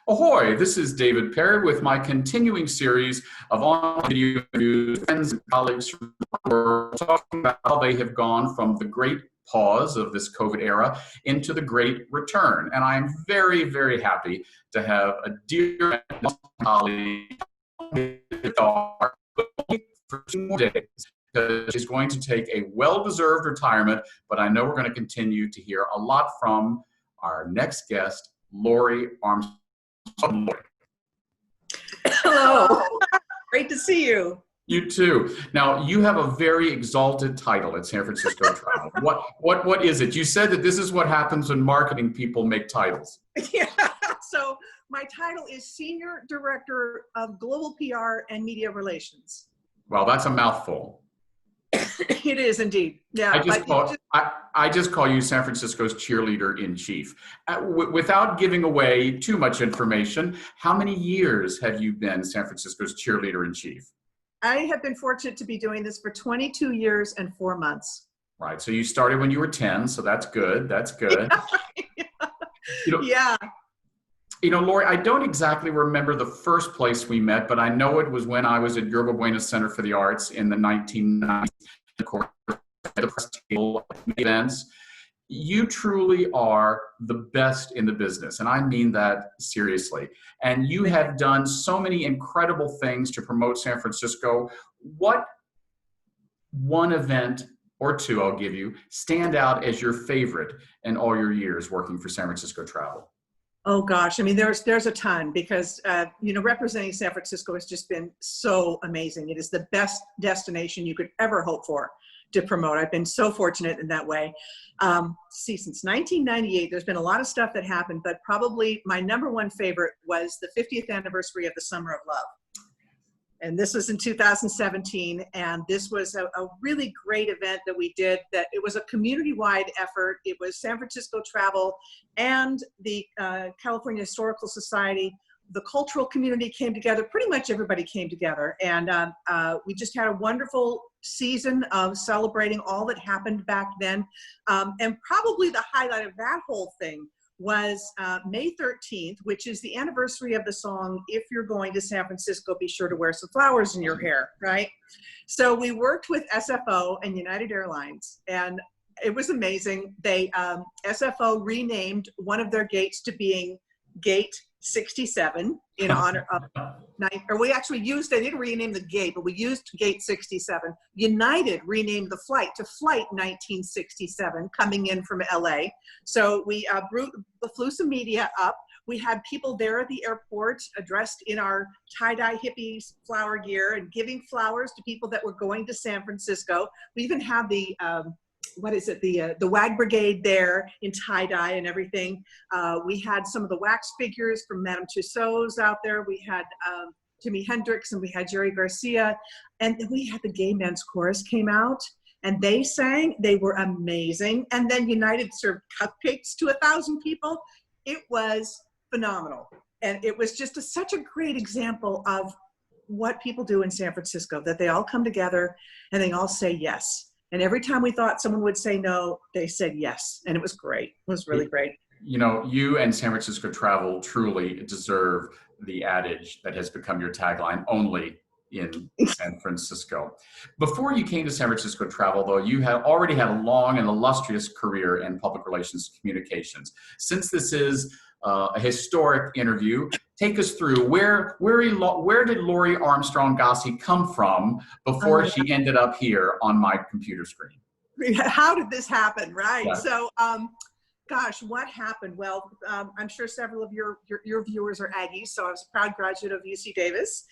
Ahoy, this is David Perry with my continuing series of online video interviews with friends and colleagues from the world talking about how they have gone from the great pause of this COVID era into the great return. And I'm very, very happy to have a dear colleague for 2 more days because she's going to take a well-deserved retirement, but I know we're going to continue to hear a lot from our next guest, Laurie Armstrong. Hello. Great to see you. You too. Now, you have a very exalted title at San Francisco Travel. What is it? You said that this is what happens when marketing people make titles. Yeah. So my title is Senior Director of Global PR and Media Relations. Well, that's a mouthful. It is indeed. Yeah. I just call you San Francisco's cheerleader in chief. Without giving away too much information, how many years have you been San Francisco's cheerleader in chief? I have been fortunate to be doing this for 22 years and 4 months. Right. So you started when you were 10, so that's good. That's good. Yeah. You know, Laurie, I don't exactly remember the first place we met, but I know it was when I was at Yerba Buena Center for the Arts in the 1990s. Of course, the press table events. You truly are the best in the business, and I mean that seriously. And you have done so many incredible things to promote San Francisco. What one event or two, I'll give you, stand out as your favorite in all your years working for San Francisco Travel? Oh gosh, I mean, there's a ton because, representing San Francisco has just been so amazing. It is the best destination you could ever hope for to promote. I've been so fortunate in that way. Since 1998, there's been a lot of stuff that happened, but probably my number one favorite was the 50th anniversary of the Summer of Love. And this was in 2017, and this was a really great event that we did. That it was a community-wide effort. It was San Francisco Travel and the California Historical Society. The cultural community came together. Pretty much everybody came together, and we just had a wonderful season of celebrating all that happened back then. And probably the highlight of that whole thing was May 13th, which is the anniversary of the song, "If You're Going to San Francisco, Be Sure to Wear Some Flowers in Your Hair," right? So we worked with SFO and United Airlines, and it was amazing. They, SFO renamed one of their gates to being Gate 67 in honor of, we actually used, they didn't rename the gate, but we used Gate 67. United renamed the flight to Flight 1967 coming in from LA. So we flew some media up. We had people there at the airport dressed in our tie-dye hippie flower gear and giving flowers to people that were going to San Francisco. We even had the, the WAG Brigade there in tie-dye and everything. We had some of the wax figures from Madame Tussauds out there. We had Jimi Hendrix and we had Jerry Garcia. And then we had the Gay Men's Chorus came out and they sang. They were amazing. And then United served cupcakes to 1,000 people. It was phenomenal. And it was just such a great example of what people do in San Francisco, that they all come together and they all say yes. And every time we thought someone would say no, they said yes. And it was great. It was really great. You know, you and San Francisco Travel truly deserve the adage that has become your tagline, only in San Francisco. Before you came to San Francisco Travel, though, you have already had a long and illustrious career in public relations communications. Since this is a historic interview, take us through where did Laurie Armstrong Gossy come from before she ended up here on my computer screen? How did this happen, right? Yeah. So, gosh, what happened? Well, I'm sure several of your viewers are Aggies, so I was a proud graduate of UC Davis.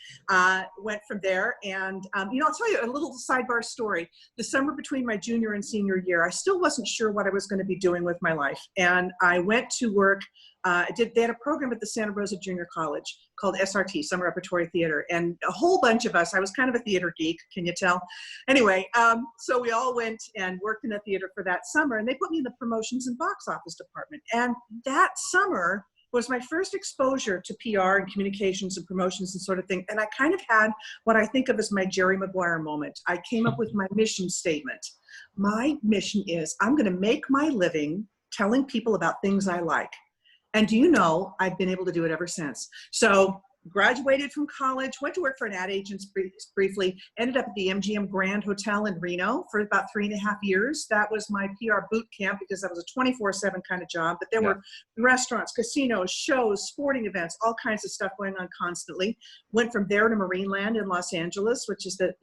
Went from there, and I'll tell you a little sidebar story. The summer between my junior and senior year, I still wasn't sure what I was going to be doing with my life, and I went to work. They had a program at the Santa Rosa Junior College called SRT, Summer Repertory Theater, and a whole bunch of us, I was kind of a theater geek, can you tell? Anyway, so we all went and worked in the theater for that summer, and they put me in the promotions and box office department. And that summer was my first exposure to PR and communications and promotions and sort of thing. And I kind of had what I think of as my Jerry Maguire moment. I came up with my mission statement. My mission is I'm going to make my living telling people about things I like. And do you know, I've been able to do it ever since. So graduated from college, went to work for an ad agency briefly, ended up at the MGM Grand Hotel in Reno for about 3.5 years. That was my PR boot camp because that was a 24/7 kind of job, but there were restaurants, casinos, shows, sporting events, all kinds of stuff going on constantly. Went from there to Marineland in Los Angeles, which is the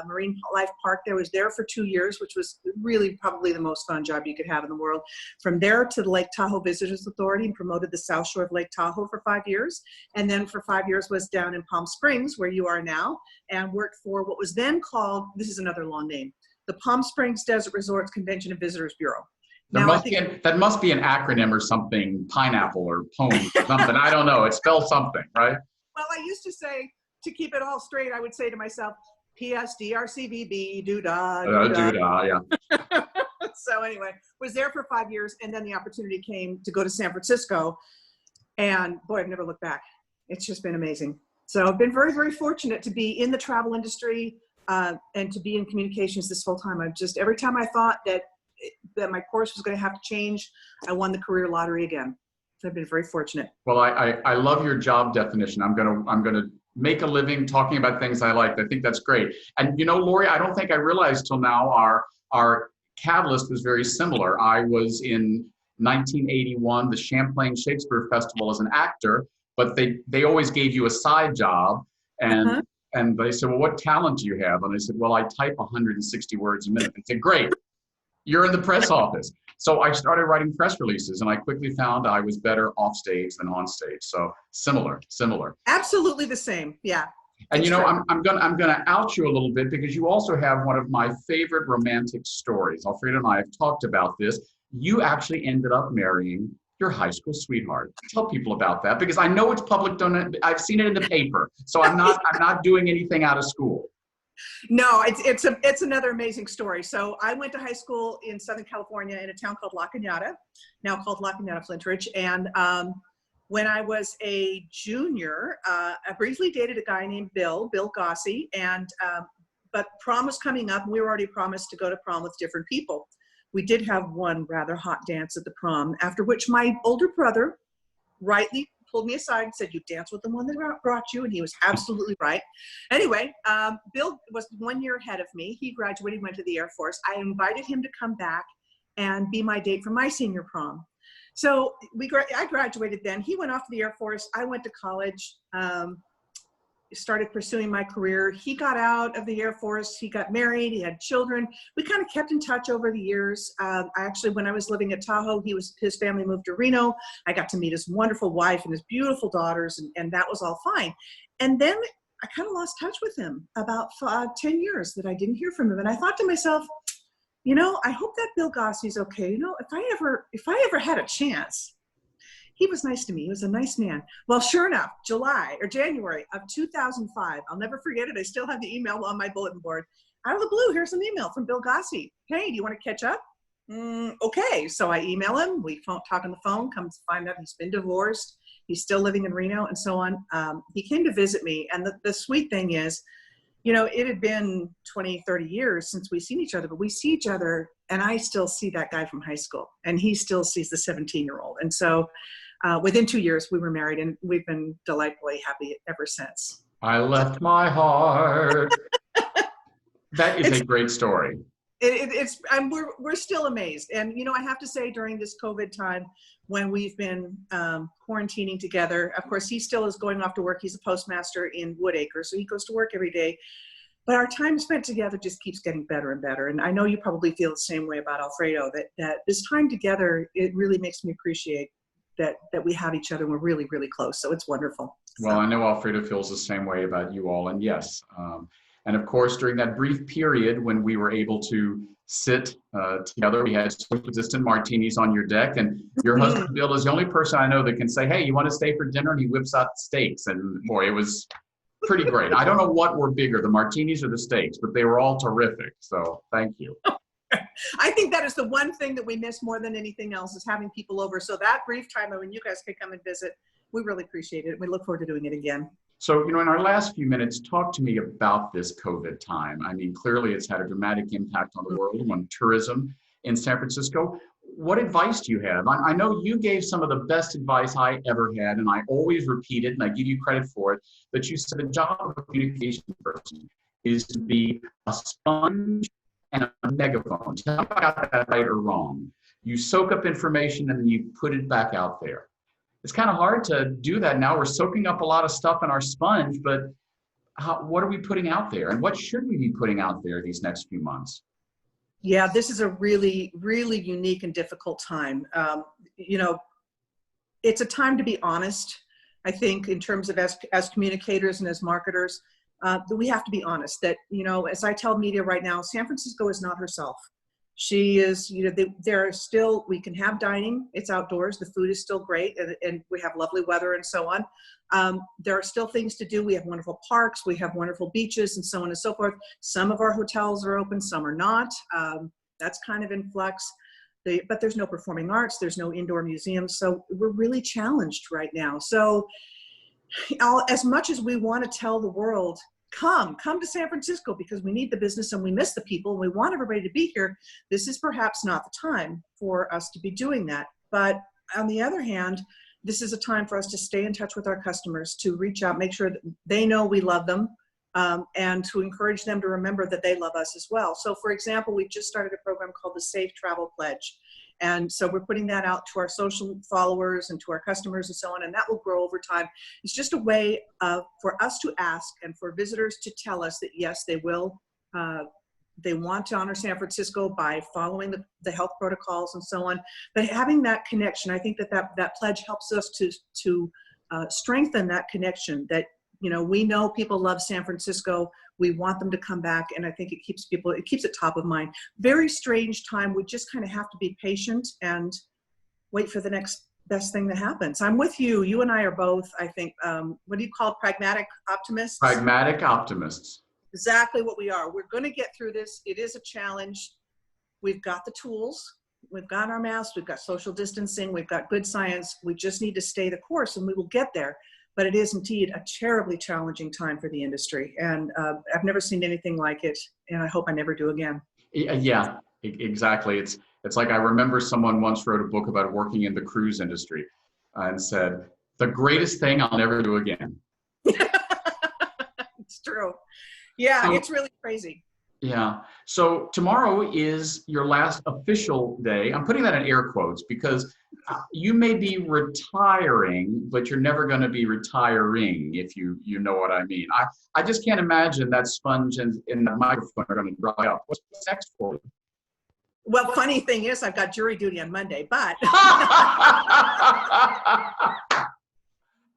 Marine Life Park. I was there for 2 years, which was really probably the most fun job you could have in the world. From there to the Lake Tahoe Visitors Authority and promoted the South Shore of Lake Tahoe for 5 years. And then for 5 years was down in Palm Springs, where you are now, and worked for what was then called, this is another long name, the Palm Springs Desert Resorts Convention and Visitors Bureau. That must be an acronym or something, pineapple or pone or something. I don't know. It spells something, right? Well, I used to say, to keep it all straight, I would say to myself, PSDRCVB, doo-dah, doo-dah, yeah. So anyway, was there for 5 years, and then the opportunity came to go to San Francisco, and boy, I've never looked back. It's just been amazing. So I've been very, very fortunate to be in the travel industry and to be in communications this whole time. I've just, every time I thought that my course was going to have to change, I won the career lottery again. So I've been very fortunate. Well, I love your job definition. I'm gonna make a living talking about things I like. I think that's great. And you know, Laurie, I don't think I realized till now our catalyst was very similar. I was in 1981, the Champlain Shakespeare Festival as an actor, but they always gave you a side job, and they said, well, what talent do you have? And I said, well, I type 160 words a minute. They said, great, you're in the press office. So I started writing press releases, and I quickly found I was better off stage than on stage. So similar. Absolutely the same, yeah. And you know, I'm gonna out you a little bit because you also have one of my favorite romantic stories. Alfredo and I have talked about this. You actually ended up marrying your high school sweetheart. Tell people about that, because I know it's public domain. I've seen it in the paper, so I'm not doing anything out of school. No, it's another amazing story. So I went to high school in Southern California in a town called La Cañada, now called La Cañada Flintridge. And when I was a junior, I briefly dated a guy named Bill Gossy, and but prom was coming up, and we were already promised to go to prom with different people. We did have one rather hot dance at the prom, after which my older brother rightly pulled me aside and said, you dance with the one that brought you, and he was absolutely right. Anyway, Bill was 1 year ahead of me. He graduated, went to the Air Force. I invited him to come back and be my date for my senior prom. So I graduated then. He went off to the Air Force. I went to college, started pursuing my career. He got out of the Air Force. He got married. He had children. We kind of kept in touch over the years. When I was living at Tahoe, his family moved to Reno. I got to meet his wonderful wife and his beautiful daughters, and that was all fine. And then I kind of lost touch with him about 10 years that I didn't hear from him. And I thought to myself, you know, I hope that Bill Gossy's okay. You know, if I ever had a chance. He was nice to me. He was a nice man. Well, sure enough, January of 2005, I'll never forget it. I still have the email on my bulletin board. Out of the blue, here's an email from Bill Gossy. Hey, do you want to catch up? Okay. So I email him. We talk on the phone, come to find out he's been divorced. He's still living in Reno and so on. He came to visit me. And the sweet thing is, you know, it had been 20, 30 years since we've seen each other, but we see each other, and I still see that guy from high school, and he still sees the 17-year-old. And so within 2 years, we were married, and we've been delightfully happy ever since. I left my heart. That is a great story. We're still amazed. And, you know, I have to say, during this COVID time, when we've been quarantining together, of course, he still is going off to work. He's a postmaster in Woodacre, so he goes to work every day. But our time spent together just keeps getting better and better. And I know you probably feel the same way about Alfredo, that this time together, it really makes me appreciate that we have each other and we're really, really close. So it's wonderful. Well, I know Alfredo feels the same way about you all. And yes, and of course, during that brief period when we were able to sit together, we had social distant martinis on your deck, and your husband, Bill, is the only person I know that can say, hey, you want to stay for dinner? And he whips out steaks. And boy, it was pretty great. I don't know what were bigger, the martinis or the steaks, but they were all terrific. So thank you. I think that is the one thing that we miss more than anything else, is having people over. So that brief time when you guys could come and visit, we really appreciate it. We look forward to doing it again. So, you know, in our last few minutes, talk to me about this COVID time. I mean, clearly it's had a dramatic impact on the world, on tourism in San Francisco. what advice do you have? I know you gave some of the best advice I ever had, and I always repeat it, and I give you credit for it, that you said the job of a communication person is to be a sponge and a megaphone. Tell me if I got that right or wrong. You soak up information and then you put it back out there. It's kind of hard to do that now. We're soaking up a lot of stuff in our sponge, but what are we putting out there? And what should we be putting out there these next few months? Yeah, this is a really, really unique and difficult time. You know, it's a time to be honest. I think in terms of as communicators and as marketers, that we have to be honest that, you know, as I tell media right now, San Francisco is not herself. She is, you know, there are still, we can have dining, it's outdoors, the food is still great, and we have lovely weather and so on. There are still things to do. We have wonderful parks, we have wonderful beaches and so on and so forth. Some of our hotels are open, some are not. That's kind of in flux. But there's no performing arts, there's no indoor museums, so we're really challenged right now. So as much as we want to tell the world, come to San Francisco because we need the business and we miss the people and we want everybody to be here, this is perhaps not the time for us to be doing that. But on the other hand, this is a time for us to stay in touch with our customers, to reach out, make sure that they know we love them, and to encourage them to remember that they love us as well. So for example, we've just started a program called the Safe Travel Pledge. And so we're putting that out to our social followers and to our customers and so on, and that will grow over time. It's just a way for us to ask and for visitors to tell us that yes, they will, they want to honor San Francisco by following the health protocols and so on. But having that connection, I think that pledge helps us to strengthen that connection that, you know, we know people love San Francisco. We want them to come back. And I think it keeps it top of mind. Very strange time. We just kind of have to be patient and wait for the next best thing that happens. I'm with you. You and I are both, I think, what do you call it? Pragmatic optimists? Pragmatic optimists. Exactly what we are. We're going to get through this. It is a challenge. We've got the tools. We've got our masks. We've got social distancing. We've got good science. We just need to stay the course and we will get there. But it is indeed a terribly challenging time for the industry. And I've never seen anything like it. And I hope I never do again. Yeah, exactly. It's like I remember someone once wrote a book about working in the cruise industry and said, the greatest thing I'll never do again. It's true. Yeah, it's really crazy. Yeah. So tomorrow is your last official day. I'm putting that in air quotes because you may be retiring, but you're never going to be retiring, if you know what I mean. I just can't imagine that sponge and the microphone are going to dry up. What's next for you? Well, funny thing is, I've got jury duty on Monday, but.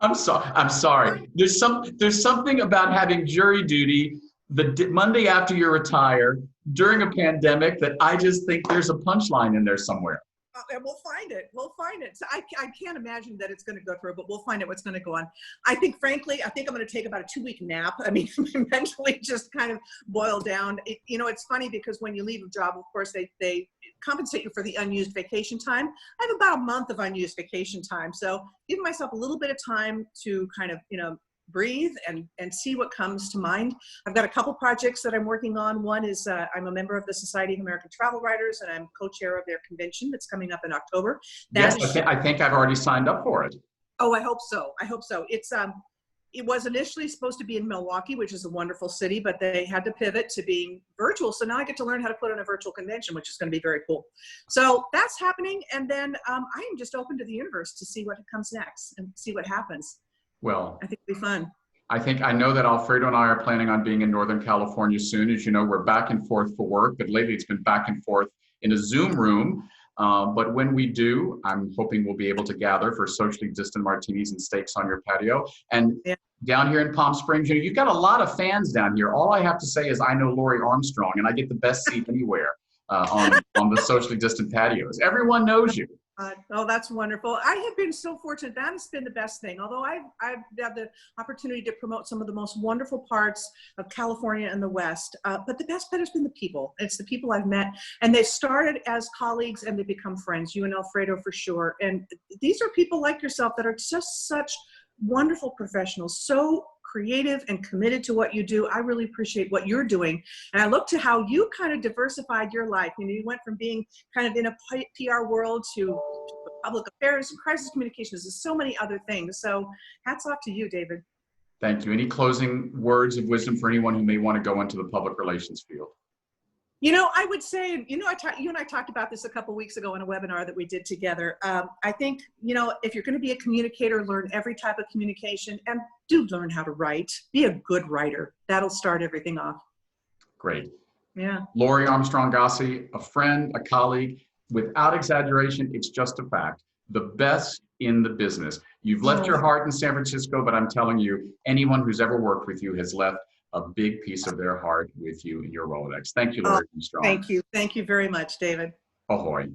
I'm sorry. There's something about having jury duty the Monday after you retire during a pandemic that I just think there's a punchline in there somewhere. And we'll find it. We'll find it. So I can't imagine that it's going to go through, but we'll find out what's going to go on. I think, frankly, I'm going to take about a 2-week nap. I mean, mentally just kind of boil down. You know, it's funny because when you leave a job, of course, they compensate you for the unused vacation time. I have about a month of unused vacation time. So giving myself a little bit of time to kind of, you know, breathe and see what comes to mind. I've got a couple projects that I'm working on. One is I'm a member of the Society of American Travel Writers, and I'm co-chair of their convention that's coming up in October. Yes, I think I've already signed up for it. Oh, I hope so. I hope so. It was initially supposed to be in Milwaukee, which is a wonderful city, but they had to pivot to being virtual. So now I get to learn how to put on a virtual convention, which is going to be very cool. So that's happening. And then I am just open to the universe to see what comes next and see what happens. Well, I think it'll be fun. I know that Alfredo and I are planning on being in Northern California soon. As you know, we're back and forth for work, but lately it's been back and forth in a Zoom room. But when we do, I'm hoping we'll be able to gather for socially distant martinis and steaks on your patio. And down here in Palm Springs, you know, you've got a lot of fans down here. All I have to say is I know Laurie Armstrong, and I get the best seat anywhere on the socially distant patios. Everyone knows you. Oh, that's wonderful. I have been so fortunate. That has been the best thing. Although I've had the opportunity to promote some of the most wonderful parts of California and the West. But the best part has been the people. It's the people I've met. And they started as colleagues and they become friends. You and Alfredo for sure. And these are people like yourself that are just such wonderful professionals, so creative and committed to what you do. I really appreciate what you're doing. And I look to how you kind of diversified your life. You know, you went from being kind of in a PR world to public affairs and crisis communications and so many other things. So hats off to you, David. Thank you. Any closing words of wisdom for anyone who may want to go into the public relations field? You know, I would say, you know, you and I talked about this a couple of weeks ago in a webinar that we did together. I think, you know, if you're going to be a communicator, learn every type of communication and do learn how to write. Be a good writer. That'll start everything off. Great. Yeah. Laurie Armstrong Gossy, a friend, a colleague, without exaggeration, it's just a fact. The best in the business. You've left your heart in San Francisco, but I'm telling you, anyone who's ever worked with you has left a big piece of their heart with you in your Rolodex. Thank you, Laurie Armstrong. Thank you. Thank you very much, David. Ahoy.